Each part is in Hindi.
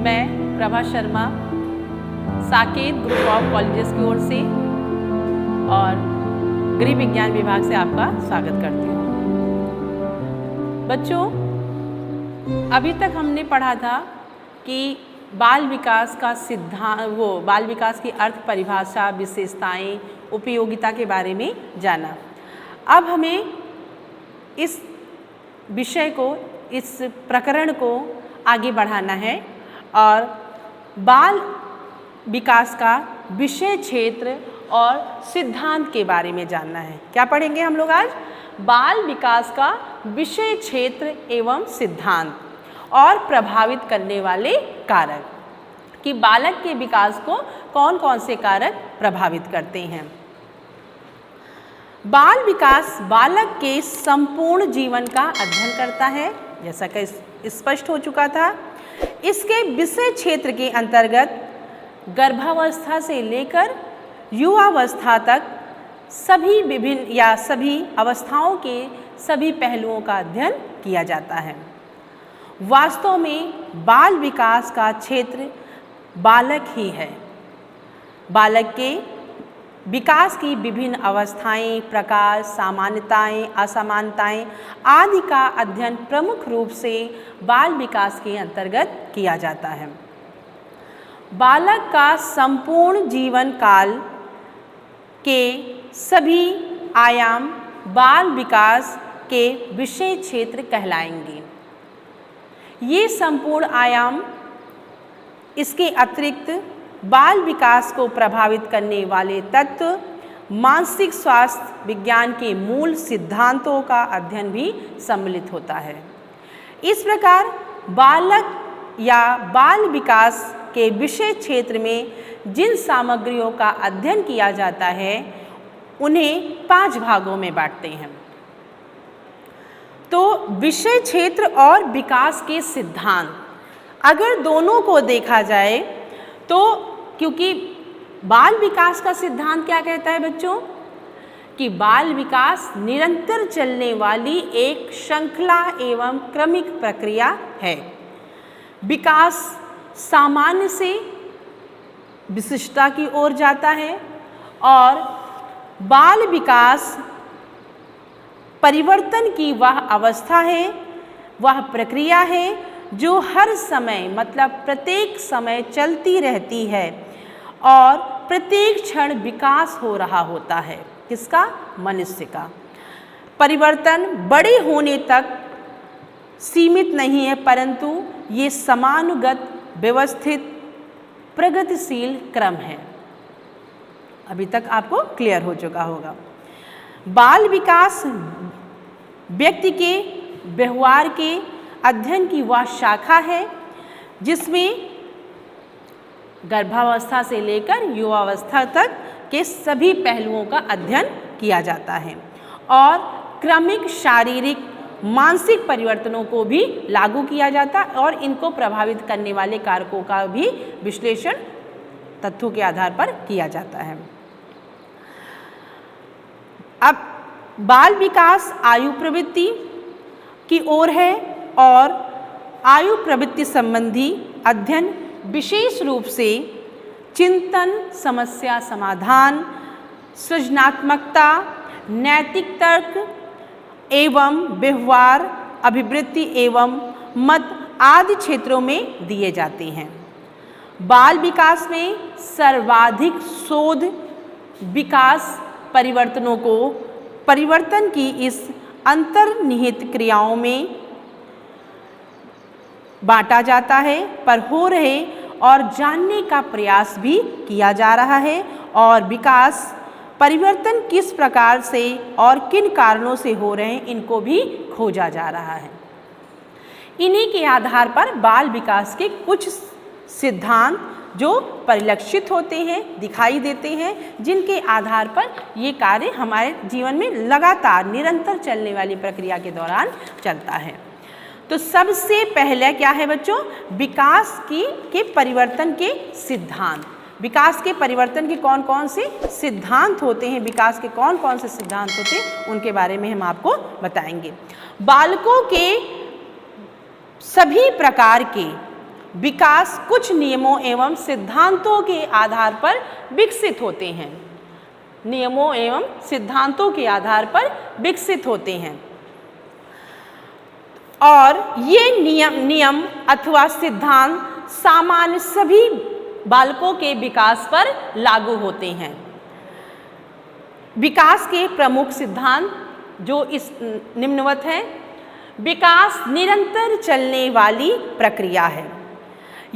मैं Prabha Sharma Saket group of colleges की ओर से और गृह विज्ञान विभाग से आपका स्वागत करती हूँ। बच्चों, अभी तक हमने पढ़ा था कि बाल विकास का सिद्धांत, बाल विकास की अर्थ परिभाषा, विशेषताएं, उपयोगिता के बारे में जाना। अब हमें इस विषय को, इस प्रकरण को आगे बढ़ाना है और बाल विकास का विषय क्षेत्र और सिद्धांत के बारे में जानना है। क्या पढ़ेंगे हम लोग आज? बाल विकास का विषय क्षेत्र एवं सिद्धांत और प्रभावित करने वाले कारक, कि बालक के विकास को कौन कौन से कारक प्रभावित करते हैं। बाल विकास बालक के संपूर्ण जीवन का अध्ययन करता है, जैसा कि स्पष्ट हो चुका था। इसके विषय क्षेत्र के अंतर्गत गर्भावस्था से लेकर युवावस्था तक सभी विभिन्न या सभी अवस्थाओं के सभी पहलुओं का अध्ययन किया जाता है। वास्तव में बाल विकास का क्षेत्र बालक ही है। बालक के विकास की विभिन्न अवस्थाएं, प्रकार, सामान्यताएं, असमानताएं आदि का अध्ययन प्रमुख रूप से बाल विकास के अंतर्गत किया जाता है। बालक का संपूर्ण जीवन काल के सभी आयाम बाल विकास के विषय क्षेत्र कहलाएंगे। ये संपूर्ण आयाम, इसके अतिरिक्त बाल विकास को प्रभावित करने वाले तत्व, मानसिक स्वास्थ्य विज्ञान के मूल सिद्धांतों का अध्ययन भी सम्मिलित होता है। इस प्रकार बालक या बाल विकास के विषय क्षेत्र में जिन सामग्रियों का अध्ययन किया जाता है उन्हें 5 भागों में बांटते हैं। तो विषय क्षेत्र और विकास के सिद्धांत, अगर दोनों को देखा जाए तो, क्योंकि बाल विकास का सिद्धांत क्या कहता है बच्चों, कि बाल विकास निरंतर चलने वाली एक श्रृंखला एवं क्रमिक प्रक्रिया है। विकास सामान्य से विशिष्टता की ओर जाता है और बाल विकास परिवर्तन की वह अवस्था है, वह प्रक्रिया है जो हर समय, मतलब प्रत्येक समय चलती रहती है और प्रत्येक क्षण विकास हो रहा होता है। किसका? मनुष्य का। परिवर्तन बड़े होने तक सीमित नहीं है, परंतु ये समानुगत, व्यवस्थित, प्रगतिशील क्रम है। अभी तक आपको क्लियर हो चुका होगा। बाल विकास व्यक्ति के व्यवहार के अध्ययन की वह शाखा है जिसमें गर्भावस्था से लेकर युवावस्था तक के सभी पहलुओं का अध्ययन किया जाता है और क्रमिक शारीरिक, मानसिक परिवर्तनों को भी लागू किया जाता है और इनको प्रभावित करने वाले कारकों का भी विश्लेषण तथ्यों के आधार पर किया जाता है। अब बाल विकास आयु प्रवृत्ति की ओर है और आयु प्रवृत्ति संबंधी अध्ययन विशेष रूप से चिंतन, समस्या समाधान, सृजनात्मकता, नैतिक तर्क एवं व्यवहार, अभिवृत्ति एवं मत आदि क्षेत्रों में दिए जाते हैं। बाल विकास में सर्वाधिक शोध विकास परिवर्तनों को परिवर्तन की इस अंतर्निहित क्रियाओं में बांटा जाता है, पर हो रहे और जानने का प्रयास भी किया जा रहा है और विकास परिवर्तन किस प्रकार से और किन कारणों से हो रहे हैं इनको भी खोजा जा रहा है। इन्हीं के आधार पर बाल विकास के कुछ सिद्धांत जो परिलक्षित होते हैं, दिखाई देते हैं, जिनके आधार पर ये कार्य हमारे जीवन में लगातार निरंतर चलने वाली प्रक्रिया के दौरान चलता है। तो सबसे पहले क्या है बच्चों? विकास के परिवर्तन के सिद्धांत। विकास के परिवर्तन के कौन कौन से सिद्धांत होते हैं, विकास के कौन कौन से सिद्धांत होते हैं, उनके बारे में हम आपको बताएंगे। बालकों के सभी प्रकार के विकास कुछ नियमों एवं सिद्धांतों के आधार पर विकसित होते हैं। नियमों एवं सिद्धांतों के आधार पर विकसित होते हैं और ये नियम अथवा सिद्धांत सामान्य सभी बालकों के विकास पर लागू होते हैं। विकास के प्रमुख सिद्धांत जो इस निम्नवत हैं। विकास निरंतर चलने वाली प्रक्रिया है।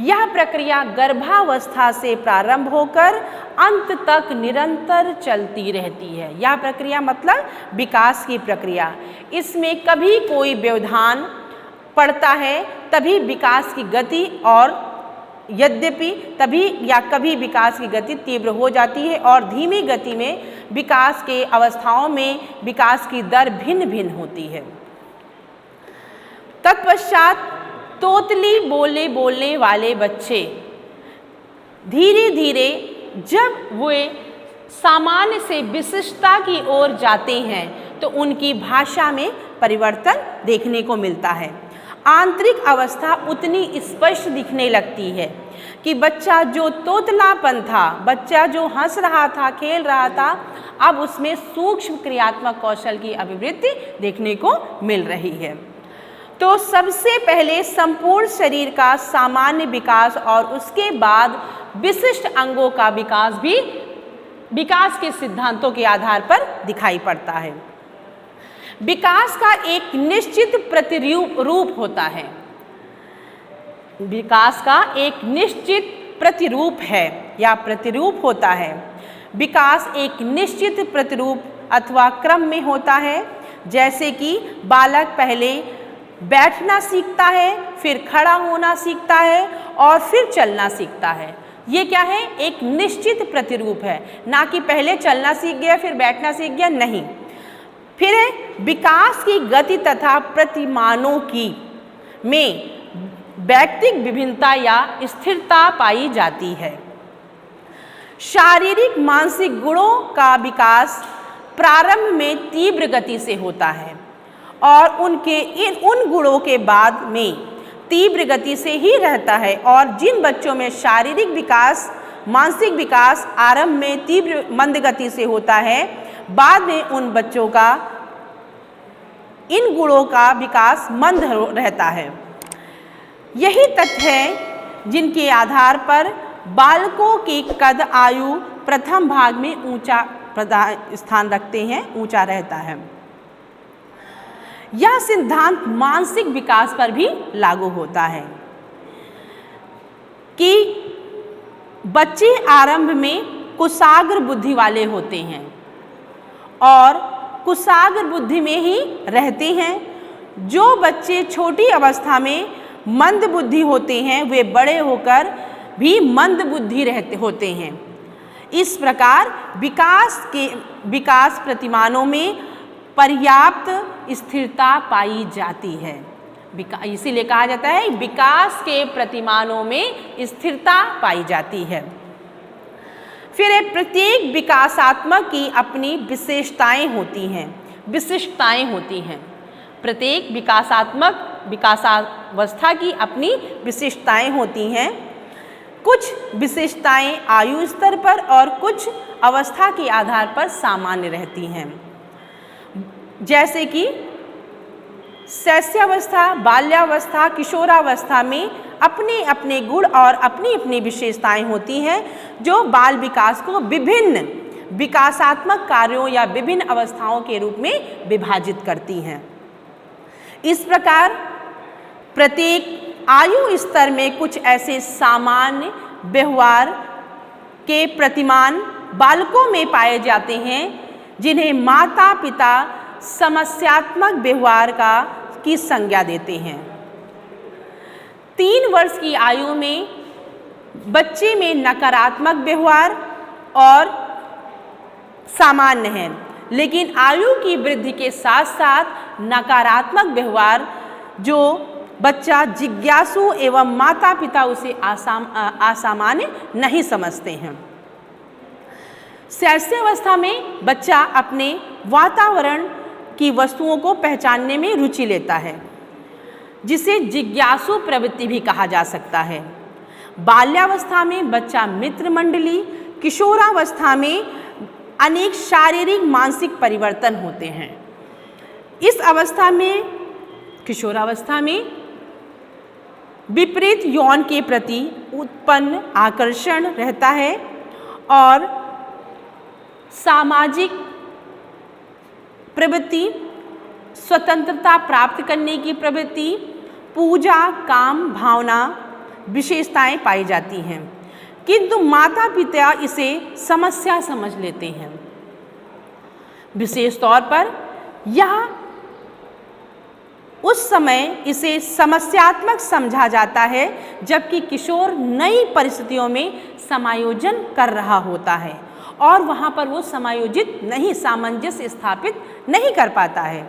यह प्रक्रिया गर्भावस्था से प्रारंभ होकर अंत तक निरंतर चलती रहती है। यह प्रक्रिया मतलब विकास की प्रक्रिया, इसमें कभी कोई व्यवधान पड़ता है तभी विकास की गति और यद्यपि तभी या कभी विकास की गति तीव्र हो जाती है और धीमी गति में विकास के अवस्थाओं में विकास की दर भिन्न भिन्न होती है। तत्पश्चात तोतली बोलने वाले बच्चे धीरे धीरे जब वे सामान्य से विशिष्टता की ओर जाते हैं तो उनकी भाषा में परिवर्तन देखने को मिलता है। आंतरिक अवस्था उतनी स्पष्ट दिखने लगती है कि बच्चा जो तोतलापन था, बच्चा जो हंस रहा था, खेल रहा था, अब उसमें सूक्ष्म क्रियात्मक कौशल की अभिवृद्धि देखने को मिल रही है। तो सबसे पहले संपूर्ण शरीर का सामान्य विकास और उसके बाद विशिष्ट अंगों का विकास भी विकास के सिद्धांतों के आधार पर दिखाई पड़ता है। विकास का एक निश्चित प्रतिरूप होता है। विकास का एक निश्चित प्रतिरूप है या प्रतिरूप होता है। विकास एक निश्चित प्रतिरूप अथवा क्रम में होता है। जैसे कि बालक पहले बैठना सीखता है, फिर खड़ा होना सीखता है और फिर चलना सीखता है। ये क्या है? एक निश्चित प्रतिरूप है, ना कि पहले चलना सीख गया फिर बैठना सीख गया, नहीं। फिर विकास की गति तथा प्रतिमानों की में व्यक्तिगत विभिन्नता या स्थिरता पाई जाती है। शारीरिक मानसिक गुणों का विकास प्रारंभ में तीव्र गति से होता है और उन गुणों के बाद में तीव्र गति से ही रहता है। और जिन बच्चों में शारीरिक विकास मानसिक विकास आरंभ में तीव्र मंद गति से होता है, बाद में उन बच्चों का इन गुणों का विकास मंद रहता है। यही तथ्य है जिनके आधार पर बालकों की कद आयु प्रथम भाग में ऊंचा स्थान रखते हैं, ऊंचा रहता है। यह सिद्धांत मानसिक विकास पर भी लागू होता है कि बच्चे आरंभ में कुशाग्र बुद्धि वाले होते हैं और कुशाग्र बुद्धि में ही रहते हैं। जो बच्चे छोटी अवस्था में मंद बुद्धि होते हैं वे बड़े होकर भी मंद बुद्धि होते हैं। इस प्रकार विकास प्रतिमानों में पर्याप्त स्थिरता पाई जाती है। इसीलिए कहा जाता है विकास के प्रतिमानों में स्थिरता पाई जाती है। फिर प्रत्येक विकासात्मक की अपनी विशेषताएं होती हैं, विशिष्टताएं होती हैं। प्रत्येक विकासावस्था की अपनी विशेषताएं होती हैं। कुछ विशेषताएं आयु स्तर पर और कुछ अवस्था के आधार पर सामान्य रहती हैं। जैसे कि शैशवावस्था, बाल्यावस्था, किशोरावस्था में अपने अपने गुण और अपनी अपनी विशेषताएं होती हैं जो बाल विकास को विभिन्न विकासात्मक कार्यों या विभिन्न अवस्थाओं के रूप में विभाजित करती हैं। इस प्रकार प्रत्येक आयु स्तर में कुछ ऐसे सामान्य व्यवहार के प्रतिमान बालकों में पाए जाते हैं जिन्हें माता पिता समस्यात्मक व्यवहार की संज्ञा देते हैं। 3 वर्ष की आयु में बच्चे में नकारात्मक व्यवहार और सामान्य है, लेकिन आयु की वृद्धि के साथ साथ नकारात्मक व्यवहार जो बच्चा जिज्ञासु एवं माता पिता उसे असामान्य नहीं समझते हैं। शैशवावस्था में बच्चा अपने वातावरण की वस्तुओं को पहचानने में रुचि लेता है। जिसे जिज्ञासु प्रवृत्ति भी कहा जा सकता है। बाल्यावस्था में बच्चा मित्र मंडली, किशोरावस्था में अनेक शारीरिक मानसिक परिवर्तन होते हैं। इस अवस्था में, किशोरावस्था में विपरीत यौन के प्रति उत्पन्न आकर्षण रहता है और सामाजिक प्रवृत्ति, स्वतंत्रता प्राप्त करने की प्रवृत्ति, पूजा, काम भावना विशेषताएं पाई जाती हैं, किंतु माता पिता इसे समस्या समझ लेते हैं। विशेष तौर पर यह उस समय इसे समस्यात्मक समझा जाता है जबकि किशोर नई परिस्थितियों में समायोजन कर रहा होता है और वहाँ पर वो समायोजित नहीं, सामंजस्य स्थापित नहीं कर पाता है।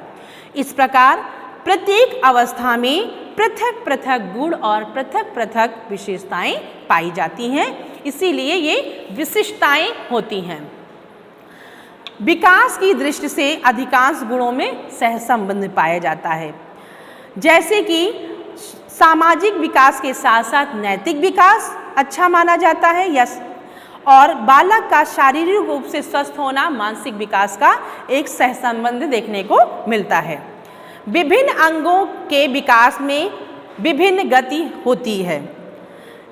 इस प्रकार प्रत्येक अवस्था में पृथक पृथक गुण और पृथक पृथक विशेषताएं पाई जाती हैं, इसीलिए ये विशिष्टताएं होती हैं। विकास की दृष्टि से अधिकांश गुणों में सहसंबंध पाया जाता है, जैसे कि सामाजिक विकास के साथ साथ नैतिक विकास अच्छा माना जाता है और बालक का शारीरिक रूप से स्वस्थ होना मानसिक विकास का एक सहसंबंध देखने को मिलता है। विभिन्न अंगों के विकास में विभिन्न गति होती है।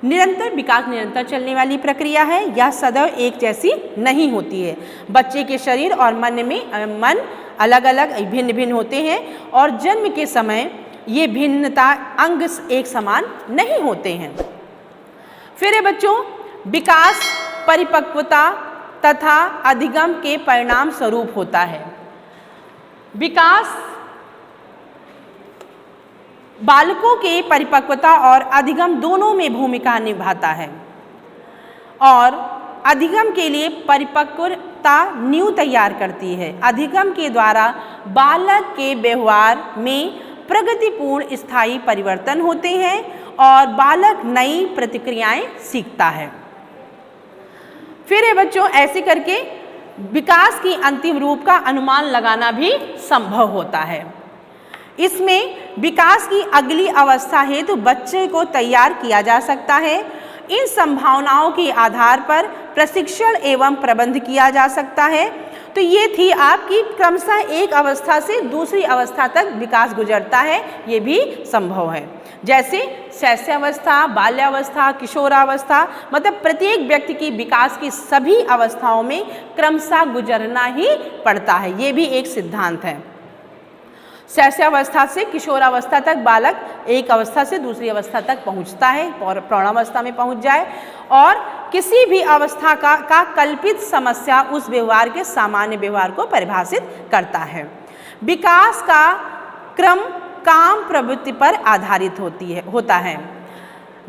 निरंतर विकास निरंतर चलने वाली प्रक्रिया है, यह सदैव एक जैसी नहीं होती है। बच्चे के शरीर और मन अलग अलग भिन्न भिन्न होते हैं और जन्म के समय ये भिन्नता अंग एक समान नहीं होते हैं। फिर बच्चों, विकास परिपक्वता तथा अधिगम के परिणाम स्वरूप होता है। विकास बालकों के परिपक्वता और अधिगम दोनों में भूमिका निभाता है और अधिगम के लिए परिपक्वता नींव तैयार करती है। अधिगम के द्वारा बालक के व्यवहार में प्रगतिपूर्ण स्थायी परिवर्तन होते हैं और बालक नई प्रतिक्रियाएं सीखता है। फिर बच्चों, ऐसे करके विकास की अंतिम रूप का अनुमान लगाना भी संभव होता है। इसमें विकास की अगली अवस्था हेतु बच्चे को तैयार किया जा सकता है। इन संभावनाओं के आधार पर प्रशिक्षण एवं प्रबंध किया जा सकता है। तो ये थी आपकी क्रमशः एक अवस्था से दूसरी अवस्था तक विकास गुजरता है, ये भी संभव है। जैसे शैशवावस्था, बाल्यावस्था, किशोरावस्था, मतलब प्रत्येक व्यक्ति की विकास की सभी अवस्थाओं में क्रमशः गुजरना ही पड़ता है, ये भी एक सिद्धांत है। शैशवावस्था से किशोरावस्था तक बालक एक अवस्था से दूसरी अवस्था तक पहुंचता है और प्रौढ़ावस्था में पहुंच जाए और किसी भी अवस्था का कल्पित समस्या उस व्यवहार के सामान्य व्यवहार को परिभाषित करता है। विकास का क्रम काम प्रवृत्ति पर आधारित होता है।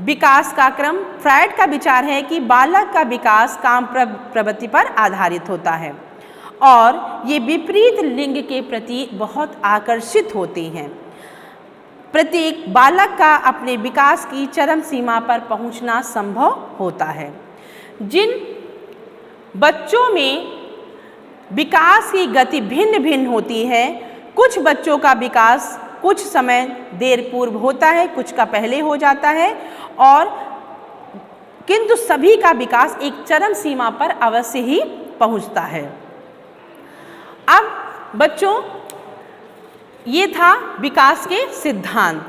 विकास का क्रम, फ्रायड का विचार है कि बालक का विकास काम प्रवृत्ति पर आधारित होता है और ये विपरीत लिंग के प्रति बहुत आकर्षित होते हैं। प्रत्येक बालक का अपने विकास की चरम सीमा पर पहुंचना संभव होता है। जिन बच्चों में विकास की गति भिन्न भिन्न होती है, कुछ बच्चों का विकास कुछ समय देर पूर्व होता है, कुछ का पहले हो जाता है और किंतु सभी का विकास एक चरम सीमा पर अवश्य ही पहुंचता है। अब बच्चों, ये था विकास के सिद्धांत।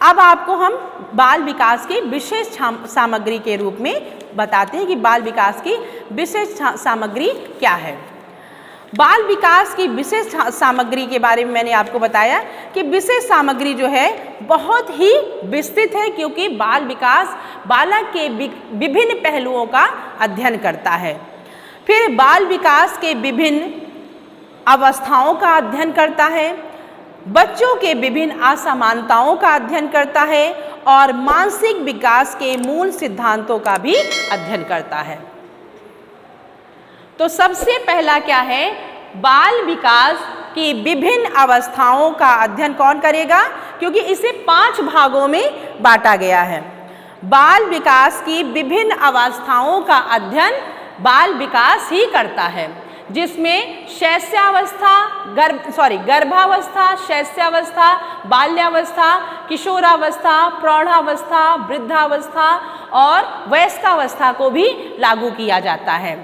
अब आपको हम बाल विकास की विशेष सामग्री के रूप में बताते हैं कि बाल विकास की विशेष सामग्री क्या है। बाल विकास की विशेष सामग्री के बारे में मैंने आपको बताया कि विशेष सामग्री जो है बहुत ही विस्तृत है, क्योंकि बाल विकास बालक के विभिन्न पहलुओं का अध्ययन करता है। फिर बाल विकास के विभिन्न अवस्थाओं का अध्ययन करता है, बच्चों के विभिन्न असमानताओं का अध्ययन करता है और मानसिक विकास के मूल सिद्धांतों का भी अध्ययन करता है। तो सबसे पहला क्या है, बाल विकास की विभिन्न अवस्थाओं का अध्ययन कौन करेगा, क्योंकि इसे 5 भागों में बांटा गया है। बाल विकास की विभिन्न अवस्थाओं का अध्ययन बाल विकास ही करता है। जिसमें गर्भावस्था, शैशवावस्था, बाल्यावस्था, किशोरावस्था, प्रौढ़ावस्था, वृद्धावस्था और वयस्कावस्था को भी लागू किया जाता है।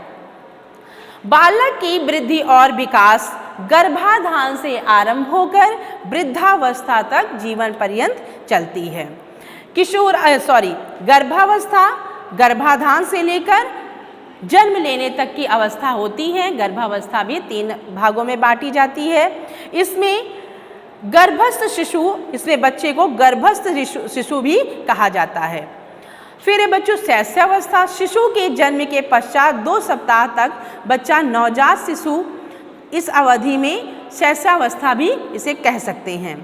बालक की वृद्धि और विकास गर्भाधान से आरंभ होकर वृद्धावस्था तक जीवन पर्यंत चलती है। गर्भावस्था गर्भाधान से लेकर जन्म लेने तक की अवस्था होती है। गर्भावस्था भी 3 भागों में बांटी जाती है। इसमें गर्भस्थ शिशु, इसमें बच्चे को गर्भस्थ शिशु भी कहा जाता है। फिर बच्चों शैशवावस्था, शिशु के जन्म के पश्चात 2 सप्ताह तक बच्चा नवजात शिशु, इस अवधि में शैशवावस्था भी इसे कह सकते हैं।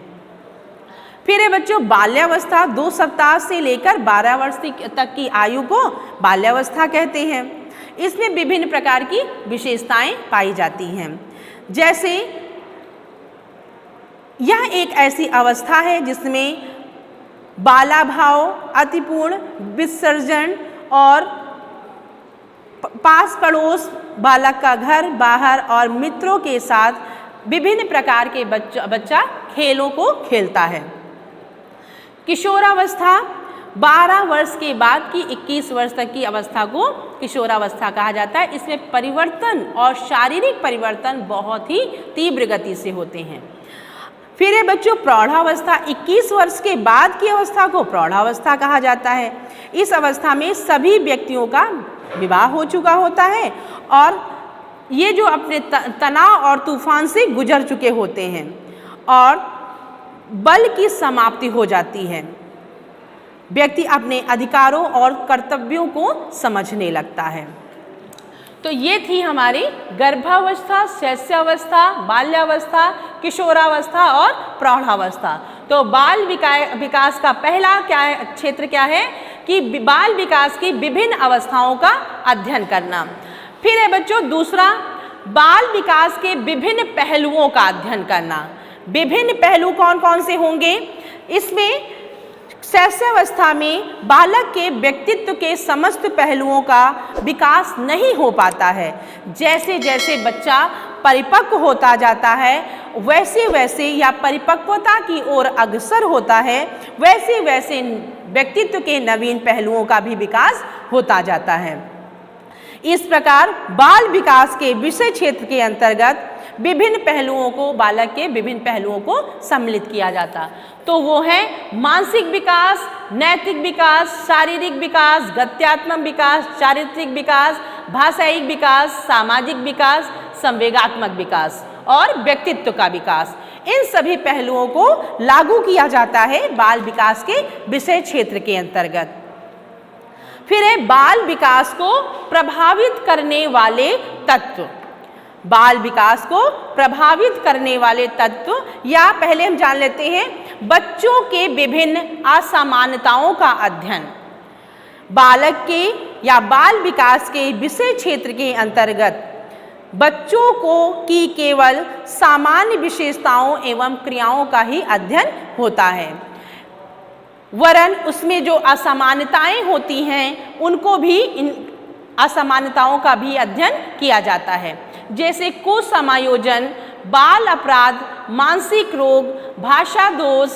फिर बच्चों बाल्यावस्था, 2 सप्ताह से लेकर 12 वर्ष तक की आयु को बाल्यावस्था कहते हैं। इसमें विभिन्न प्रकार की विशेषताएं पाई जाती हैं, जैसे यह एक ऐसी अवस्था है जिसमें बालाभाव, अतिपूर्ण विसर्जन और पास पड़ोस, बालक का घर बाहर और मित्रों के साथ विभिन्न प्रकार के बच्चा खेलों को खेलता है। किशोरावस्था 12 वर्ष के बाद की 21 वर्ष तक की अवस्था को किशोरावस्था कहा जाता है। इसमें परिवर्तन और शारीरिक परिवर्तन बहुत ही तीव्र गति से होते हैं। फिर है बच्चों प्रौढ़ावस्था, 21 वर्ष के बाद की अवस्था को प्रौढ़ावस्था कहा जाता है। इस अवस्था में सभी व्यक्तियों का विवाह हो चुका होता है और ये जो अपने तनाव और तूफान से गुजर चुके होते हैं और बल की समाप्ति हो जाती है। व्यक्ति अपने अधिकारों और कर्तव्यों को समझने लगता है। तो ये थी हमारी गर्भावस्था, शैशवावस्था, बाल्यावस्था, किशोरावस्था और प्रौढ़ावस्था। तो बाल विकास का पहला क्षेत्र क्या है कि बाल विकास की विभिन्न अवस्थाओं का अध्ययन करना। फिर है बच्चों दूसरा, बाल विकास के विभिन्न पहलुओं का अध्ययन करना। विभिन्न पहलू कौन कौन से होंगे? इसमें शैशवावस्था में बालक के व्यक्तित्व के समस्त पहलुओं का विकास नहीं हो पाता है। जैसे जैसे बच्चा परिपक्व होता जाता है वैसे वैसे या परिपक्वता की ओर अग्रसर होता है वैसे वैसे व्यक्तित्व के नवीन पहलुओं का भी विकास होता जाता है। इस प्रकार बाल विकास के विषय क्षेत्र के अंतर्गत विभिन्न पहलुओं को, बालक के विभिन्न पहलुओं को सम्मिलित किया जाता। तो वो है मानसिक विकास, नैतिक विकास, शारीरिक विकास, गत्यात्मक विकास, चारित्रिक विकास, भाषायिक विकास, सामाजिक विकास, संवेगात्मक विकास और व्यक्तित्व का विकास। इन सभी पहलुओं को लागू किया जाता है बाल विकास के विषय क्षेत्र के अंतर्गत। फिर है बाल विकास को प्रभावित करने वाले तत्व। बाल विकास को प्रभावित करने वाले तत्व, या पहले हम जान लेते हैं बच्चों के विभिन्न असामान्यताओं का अध्ययन। बालक के या बाल विकास के विषय क्षेत्र के अंतर्गत बच्चों को की केवल सामान्य विशेषताओं एवं क्रियाओं का ही अध्ययन होता है, वरन उसमें जो असामान्यताएं होती हैं उनको भी, इन असामान्यताओं का भी अध्ययन किया जाता है। जैसे कुसमायोजन, बाल अपराध, मानसिक रोग, भाषा दोष,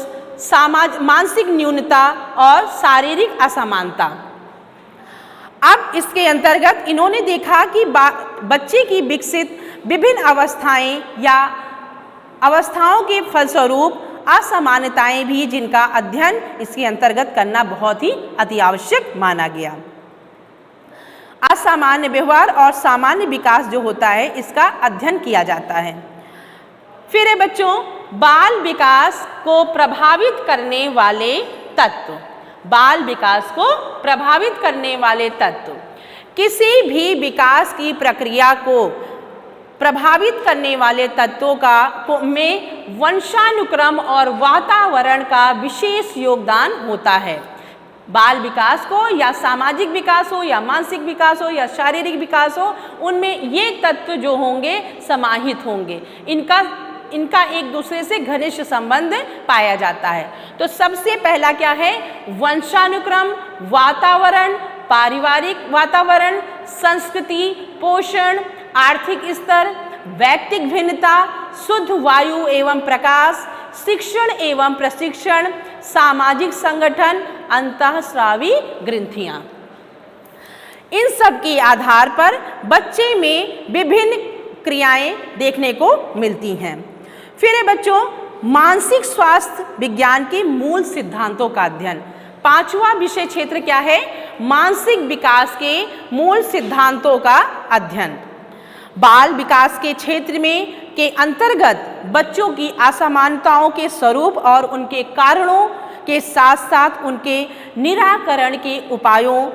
मानसिक न्यूनता और शारीरिक असमानता। अब इसके अंतर्गत इन्होंने देखा कि बच्चे की विकसित विभिन्न अवस्थाएं या अवस्थाओं के फलस्वरूप असामान्यताएं भी, जिनका अध्ययन इसके अंतर्गत करना बहुत ही अति आवश्यक माना गया। असामान्य व्यवहार और सामान्य विकास जो होता है इसका अध्ययन किया जाता है। फिर है बच्चों बाल विकास को प्रभावित करने वाले तत्व। बाल विकास को प्रभावित करने वाले तत्व, किसी भी विकास की प्रक्रिया को प्रभावित करने वाले तत्वों में वंशानुक्रम और वातावरण का विशेष योगदान होता है। बाल विकास को या सामाजिक विकास हो या मानसिक विकास हो या शारीरिक विकास हो, उनमें ये तत्व जो होंगे समाहित होंगे। इनका एक दूसरे से घनिष्ठ संबंध पाया जाता है। तो सबसे पहला क्या है? वंशानुक्रम, वातावरण, पारिवारिक वातावरण, संस्कृति, पोषण, आर्थिक स्तर, व्यक्तिक भिन्नता, शुद्ध वायु एवं प्रकाश, शिक्षण एवं प्रशिक्षण, सामाजिक संगठन, अंतःस्रावी ग्रंथियां। इन सब के आधार पर बच्चे में विभिन्न क्रियाएं देखने को मिलती हैं। फिर है बच्चों मानसिक स्वास्थ्य विज्ञान के मूल सिद्धांतों का अध्ययन। पांचवा विषय क्षेत्र क्या है? मानसिक विकास के मूल सिद्धांतों का अध्ययन। बाल विकास के क्षेत्र में के अंतर्गत बच्चों की असमानताओं के स्वरूप और उनके कारणों के साथ साथ उनके निराकरण के उपायों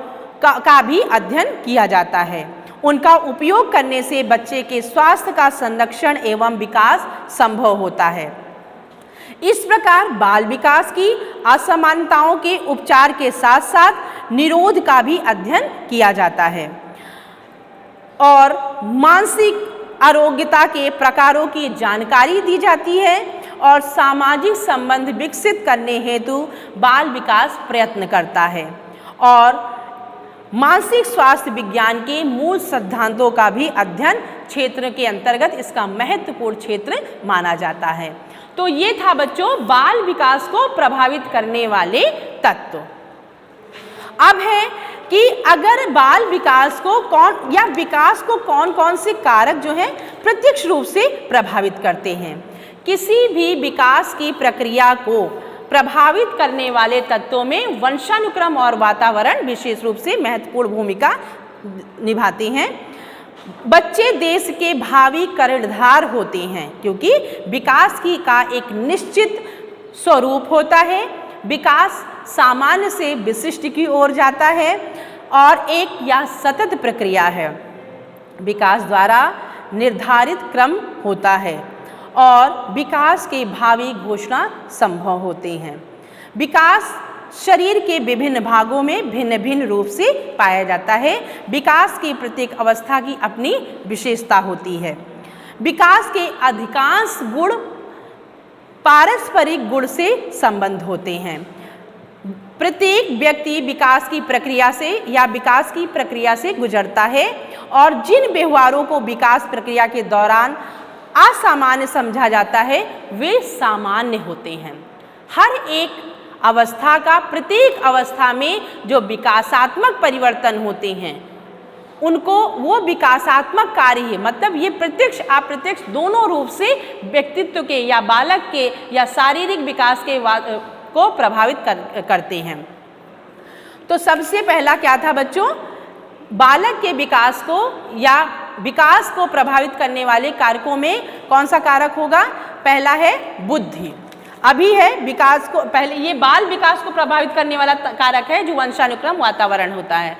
का भी अध्ययन किया जाता है। उनका उपयोग करने से बच्चे के स्वास्थ्य का संरक्षण एवं विकास संभव होता है। इस प्रकार बाल विकास की असमानताओं के उपचार के साथ साथ निरोध का भी अध्ययन किया जाता है और मानसिक आरोग्यता के प्रकारों की जानकारी दी जाती है और सामाजिक संबंध विकसित करने हेतु बाल विकास प्रयत्न करता है और मानसिक स्वास्थ्य विज्ञान के मूल सिद्धांतों का भी अध्ययन क्षेत्र के अंतर्गत इसका महत्वपूर्ण क्षेत्र माना जाता है। तो ये था बच्चों बाल विकास को प्रभावित करने वाले तत्व। अब है कि अगर बाल विकास को विकास को कौन कौन से कारक जो हैं प्रत्यक्ष रूप से प्रभावित करते हैं। किसी भी विकास की प्रक्रिया को प्रभावित करने वाले तत्वों में वंशानुक्रम और वातावरण विशेष रूप से महत्वपूर्ण भूमिका निभाते हैं। बच्चे देश के भावी कर्णधार होते हैं क्योंकि विकास का एक निश्चित स्वरूप होता है। विकास सामान्य से विशिष्ट की ओर जाता है और एक यह सतत प्रक्रिया है। विकास द्वारा निर्धारित क्रम होता है और विकास के भावी घोषणा संभव होते हैं। विकास शरीर के विभिन्न भागों में भिन्न भिन्न रूप से पाया जाता है। विकास की प्रत्येक अवस्था की अपनी विशेषता होती है। विकास के अधिकांश गुण पारस्परिक गुण से संबंध होते हैं। प्रत्येक व्यक्ति विकास की प्रक्रिया से गुजरता है और जिन व्यवहारों को विकास प्रक्रिया के दौरान असामान्य समझा जाता है वे सामान्य होते हैं। हर एक अवस्था का प्रत्येक अवस्था में जो विकासात्मक परिवर्तन होते हैं उनको वो विकासात्मक कार्य है, मतलब ये प्रत्यक्ष अप्रत्यक्ष दोनों रूप से व्यक्तित्व के या बालक के या शारीरिक विकास के को प्रभावित करते हैं। तो सबसे पहला क्या था बच्चों? बालक के विकास को या विकास को प्रभावित करने वाले कारकों में कौन सा कारक होगा? पहला है बुद्धि। अभी है विकास को पहले ये बाल विकास को प्रभावित करने वाला कारक है जो वंशानुक्रम वातावरण होता है।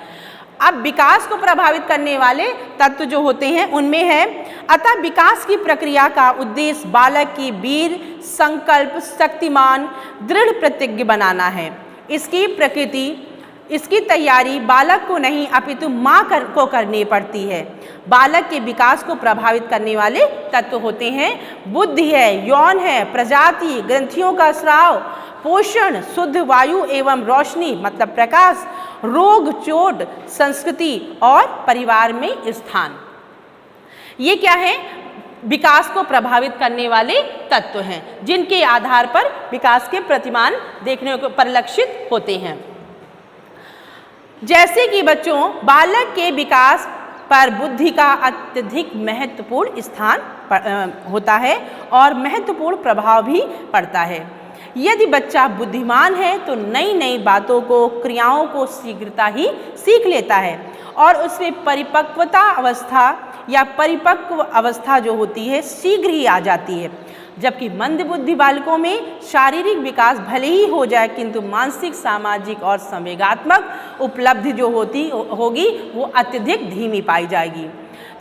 अब विकास को प्रभावित करने वाले तत्व जो होते हैं उनमें है अतः विकास की प्रक्रिया का उद्देश्य बालक की वीर, संकल्प, शक्तिमान, दृढ़ प्रतिज्ञ बनाना है। इसकी प्रकृति, इसकी तैयारी बालक को नहीं अपितु माँ को करनी पड़ती है। बालक के विकास को प्रभावित करने वाले तत्व होते हैं बुद्धि है, यौन है, प्रजाति, ग्रंथियों का स्राव, पोषण, शुद्ध वायु एवं रोशनी मतलब प्रकाश, रोग, चोट, संस्कृति और परिवार में स्थान। ये क्या है? विकास को प्रभावित करने वाले तत्व हैं जिनके आधार पर विकास के प्रतिमान देखने को परिलक्षित होते हैं। जैसे कि बच्चों बालक के विकास पर बुद्धि का अत्यधिक महत्वपूर्ण स्थान होता है और महत्वपूर्ण प्रभाव भी पड़ता है। यदि बच्चा बुद्धिमान है तो नई नई बातों को, क्रियाओं को शीघ्रता ही सीख लेता है और उसमें परिपक्व अवस्था जो होती है शीघ्र ही आ जाती है। जबकि मंद बुद्धि बालकों में शारीरिक विकास भले ही हो जाए किंतु मानसिक, सामाजिक और संवेगात्मक उपलब्धि जो होगी वो अत्यधिक धीमी पाई जाएगी।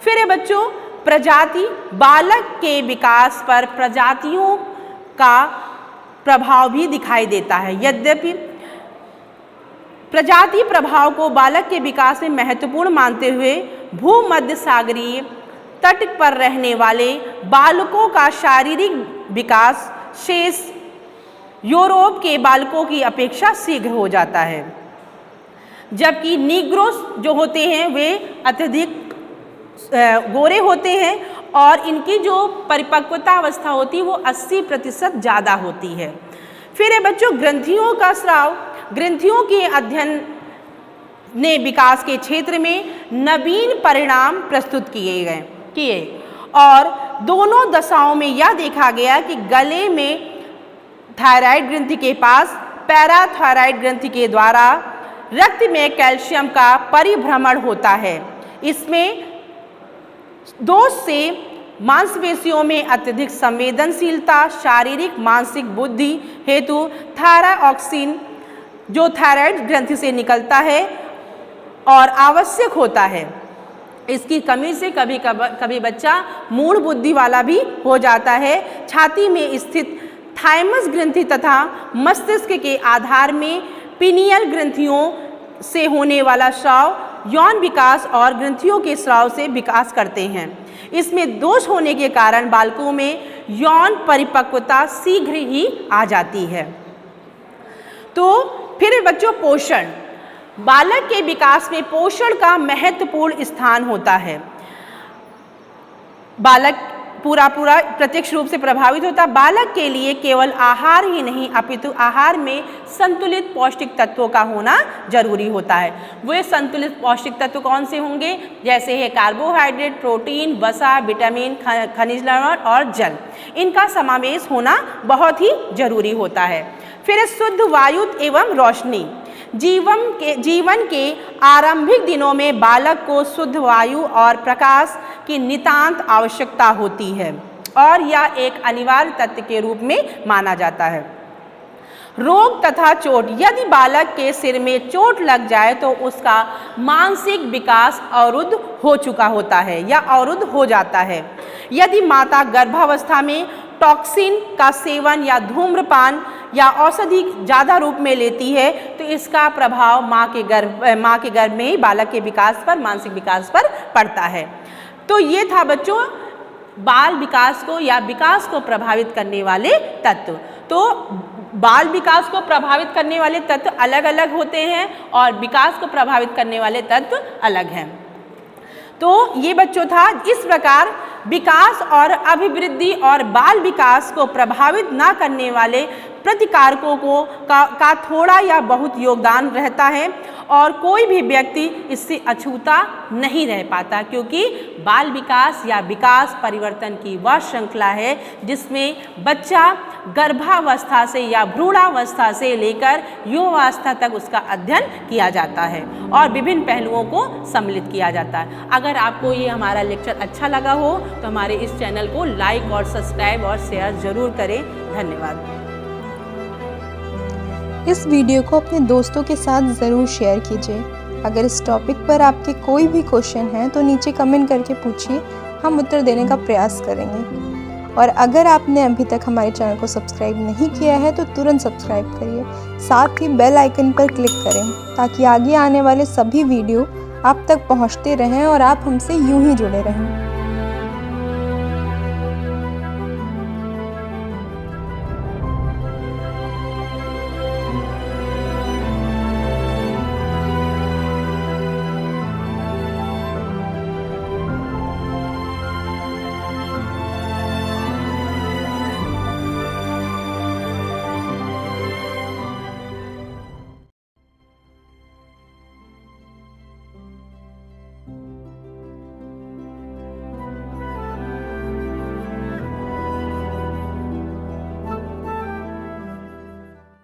फिर है बच्चों प्रजाति। बालक के विकास पर प्रजातियों का प्रभाव भी दिखाई देता है। यद्यपि प्रजाति प्रभाव को बालक के विकास में महत्वपूर्ण मानते हुए भूमध्य सागरीय तट पर रहने वाले बालकों का शारीरिक विकास शेष यूरोप के बालकों की अपेक्षा शीघ्र हो जाता है। जबकि नीग्रोस जो होते हैं वे अत्यधिक गोरे होते हैं और इनकी जो परिपक्वता अवस्था होती है वो 80% ज़्यादा होती है। फिर है बच्चों ग्रंथियों का स्राव। ग्रंथियों के अध्ययन ने विकास के क्षेत्र में नवीन परिणाम प्रस्तुत किए और दोनों दशाओं में यह देखा गया कि गले में थायराइड ग्रंथि के पास पैराथायराइड ग्रंथि के द्वारा रक्त में कैल्शियम का परिभ्रमण होता है। इसमें दोष से मांसपेशियों में अत्यधिक संवेदनशीलता, शारीरिक मानसिक बुद्धि हेतु थायरॉक्सिन जो थायराइड ग्रंथि से निकलता है और आवश्यक होता है। इसकी कमी से कभी बच्चा मूढ़ बुद्धि वाला भी हो जाता है। छाती में स्थित थाइमस ग्रंथि तथा मस्तिष्क के आधार में पिनियल ग्रंथियों से होने वाला स्राव यौन विकास और ग्रंथियों के स्राव से विकास करते हैं। इसमें दोष होने के कारण बालकों में यौन परिपक्वता शीघ्र ही आ जाती है। तो फिर बच्चों पोषण, बालक के विकास में पोषण का महत्वपूर्ण स्थान होता है। बालक पूरा प्रत्यक्ष रूप से प्रभावित होता है। बालक के लिए केवल आहार ही नहीं अपितु आहार में संतुलित पौष्टिक तत्वों का होना जरूरी होता है। वे संतुलित पौष्टिक तत्व कौन से होंगे? जैसे है कार्बोहाइड्रेट, प्रोटीन, वसा, विटामिन, खनिज लवण और जल, इनका समावेश होना बहुत ही जरूरी होता है। फिर शुद्ध वायु एवं रोशनी। जीवन के आरंभिक दिनों में बालक को शुद्ध वायु और प्रकाश की नितांत आवश्यकता होती है और यह एक अनिवार्य तत्व के रूप में माना जाता है। रोग तथा चोट, यदि बालक के सिर में चोट लग जाए तो उसका मानसिक विकास अवरुद्ध हो चुका होता है या अवरुद्ध हो जाता है। यदि माता गर्भावस्था में टॉक्सिन का सेवन या धूम्रपान या औषधि ज़्यादा रूप में लेती है तो इसका प्रभाव माँ के गर्भ में ही बालक के विकास पर, मानसिक विकास पर पड़ता है। तो ये था बच्चों बाल विकास को या विकास को प्रभावित करने वाले तत्व। तो बाल विकास को प्रभावित करने वाले तत्व अलग अलग होते हैं और विकास को प्रभावित करने वाले तत्व अलग हैं। तो ये बच्चों था इस प्रकार विकास और अभिवृद्धि और बाल विकास को प्रभावित ना करने वाले प्रतिकारकों का थोड़ा या बहुत योगदान रहता है और कोई भी व्यक्ति इससे अछूता नहीं रह पाता, क्योंकि बाल विकास या विकास परिवर्तन की वह श्रृंखला है जिसमें बच्चा गर्भावस्था से या भ्रूणावस्था से लेकर युवावस्था तक उसका अध्ययन किया जाता है और विभिन्न पहलुओं को सम्मिलित किया जाता है। अगर आपको ये हमारा लेक्चर अच्छा लगा हो तो हमारे इस चैनल को लाइक और सब्सक्राइब और शेयर जरूर करें। धन्यवाद। इस वीडियो को अपने दोस्तों के साथ ज़रूर शेयर कीजिए। अगर इस टॉपिक पर आपके कोई भी क्वेश्चन हैं तो नीचे कमेंट करके पूछिए, हम उत्तर देने का प्रयास करेंगे। और अगर आपने अभी तक हमारे चैनल को सब्सक्राइब नहीं किया है तो तुरंत सब्सक्राइब करिए, साथ ही बेल आइकन पर क्लिक करें ताकि आगे आने वाले सभी वीडियो आप तक पहुंचते रहें और आप हमसे यूं ही जुड़े रहें।